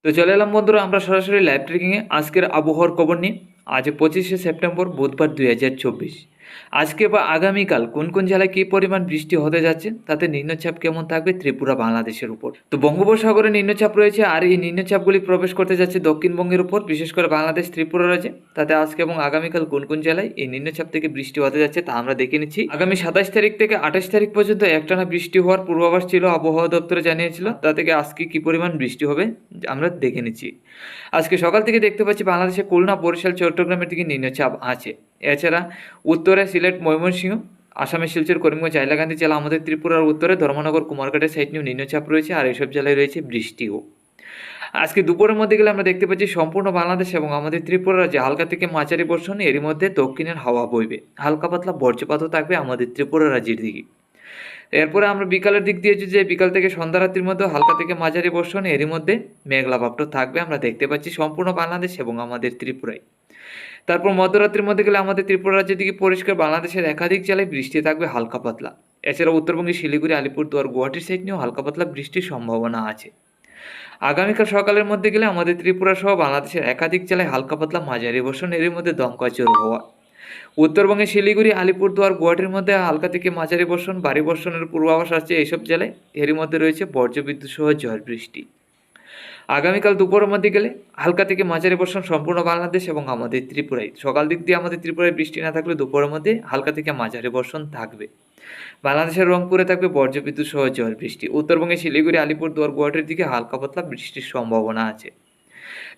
তো চলে এলাম বন্ধুরা, আমরা সরাসরি লাইভ ট্রেকিংয়ে আজকের আবহাওয়ার খবর নিয়ে। আজ 25শে সেপ্টেম্বর বুধবার 2024। আজকে বা আগামীকাল কোন কোন জেলায় কী পরিমাণ বৃষ্টি হতে যাচ্ছে, তাতে নিম্নচাপ কেমন থাকবে ত্রিপুরা বাংলাদেশের উপর। তো বঙ্গোপসাগরে নিম্নচাপ রয়েছে, আর এই নিম্নচাপগুলি প্রবেশ করতে যাচ্ছে দক্ষিণবঙ্গের উপর, বিশেষ করে বাংলাদেশ ত্রিপুরা রাজ্যে। তাতে আজকে এবং আগামীকাল কোন কোন জেলায় এই নিম্নচাপ থেকে বৃষ্টি হতে যাচ্ছে তা আমরা দেখে নিচ্ছি। আগামী 27 তারিখ থেকে 28 তারিখ পর্যন্ত একটানা বৃষ্টি হওয়ার পূর্বাভাস ছিল, আবহাওয়া দপ্তরে জানিয়েছিল। তা থেকে আজকে কী পরিমাণ বৃষ্টি হবে আমরা দেখে নিচ্ছি। আজকে সকাল থেকে দেখতে পাচ্ছি বাংলাদেশে খুলনা, বরিশাল, চট্টগ্রামের দিকে নিম্নচাপ আছে। এছাড়া উত্তরে সিলেট, ময়মনসিংহ, আসামের শিলচর, করিমগঞ্জ, হাইলাকান্দি জেলা, আমাদের ত্রিপুরার উত্তরে ধর্মনগর, কুমারঘাটের সাইড নিয়েও নিম্নচাপ রয়েছে, আর এইসব জেলায় রয়েছে বৃষ্টিও। আজকে দুপুরের মধ্যে গেলে আমরা দেখতে পাচ্ছি সম্পূর্ণ বাংলাদেশ এবং আমাদের ত্রিপুরা রাজ্যে হালকা থেকে মাঝারি বর্ষণ, এরই মধ্যে দক্ষিণের হাওয়া বইবে, হালকা পাতলা বজ্রপাতও থাকবে আমাদের ত্রিপুরা রাজ্যের দিকে। এরপরে আমরা বিকালের দিক দিয়ে যে বিকাল থেকে সন্ধ্যা রাত্রির মধ্যে হালকা থেকে মাঝারি বর্ষণ, এরই মধ্যে মেঘলা ভাবটা থাকবে, আমরা দেখতে পাচ্ছি সম্পূর্ণ বাংলাদেশ এবং আমাদের ত্রিপুরায়। তারপর মধ্যরাত্রির মধ্যে গেলে আমাদের ত্রিপুরা রাজ্যের দিকে পরিষ্কার, বাংলাদেশের একাধিক জেলায় বৃষ্টি থাকবে হালকা পাতলা। এছাড়া উত্তরবঙ্গে শিলিগুড়ি, আলিপুরদুয়ার, গুয়াহাটির সাইড নিয়েও হালকা পাতলা বৃষ্টির সম্ভাবনা আছে। আগামীকাল সকালের মধ্যে গেলে আমাদের ত্রিপুরা সহ বাংলাদেশের একাধিক জেলায় হালকা পাতলা মাঝারি বর্ষণ, এর মধ্যে দমকা ঝোড়ো হওয়া। উত্তরবঙ্গে শিলিগুড়ি, আলিপুরদুয়ার, গুয়াহাটির মধ্যে হালকা থেকে মাঝারি বর্ষণ, ভারী বর্ষণের পূর্বাভাস আছে এইসব জেলায়, এরই মধ্যে রয়েছে বজ্রবিদ্যুৎ সহ ঝড় বৃষ্টি। আগামীকাল দুপুরের মধ্যে গেলে হালকা থেকে মাঝারি বর্ষণ সম্পূর্ণ বাংলাদেশ এবং আমাদের ত্রিপুরায়। সকাল দিক দিয়ে আমাদের ত্রিপুরায় বৃষ্টি না থাকলে দুপুরের মধ্যে হালকা থেকে মাঝারি বর্ষণ থাকবে। বাংলাদেশের রংপুরে থাকবে বজ্রবিদ্যুৎ সহ ঝড় বৃষ্টি। উত্তরবঙ্গে শিলিগুড়ি, আলিপুরদুয়ার, গুয়াহাটির দিকে হালকা পাতলা বৃষ্টির সম্ভাবনা আছে।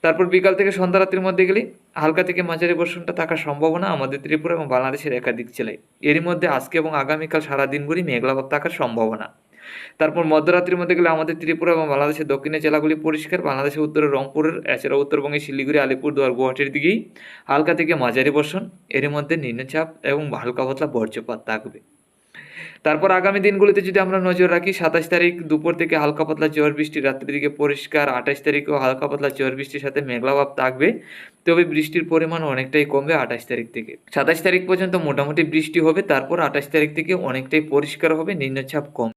তারপর বিকাল থেকে সন্ধ্যা রাত্রির মধ্যে গেলে হালকা থেকে মাঝারি বর্ষণটা থাকার সম্ভাবনা আমাদের ত্রিপুরা এবং বাংলাদেশের একাধিক জেলায়। এরই মধ্যে আজকে এবং আগামীকাল সারাদিনভরই মেঘলাভাব থাকার সম্ভাবনা। তারপর মধ্যরাত্রির মধ্যে গেলে আমাদের ত্রিপুরা এবং বাংলাদেশের দক্ষিণের জেলাগুলি পরিষ্কার, বাংলাদেশের উত্তরে রংপুরের, এছাড়া উত্তরবঙ্গে শিলিগুড়ি, আলিপুরদুয়ার, গুয়াহাটির দিকেই হালকা থেকে মাঝারি বর্ষণ, এর মধ্যে নিম্নচাপ এবং হালকা পাতলা বজ্রপাত থাকবে। তারপর আগামী দিনগুলিতে যদি আমরা নজর রাখি, 27 তারিখ দুপুর থেকে হালকা পাতলা ঝড় বৃষ্টি, রাত্রির দিকে পরিষ্কার। 28 তারিখেও হালকা পাতলা ঝড় বৃষ্টির সাথে মেঘলাভাব থাকবে, তবে বৃষ্টির পরিমাণ অনেকটাই কমবে 28 তারিখ থেকে। 27 তারিখ পর্যন্ত মোটামুটি বৃষ্টি হবে, তারপর 28 তারিখ থেকে অনেকটাই পরিষ্কার হবে, নিম্নচাপ কম।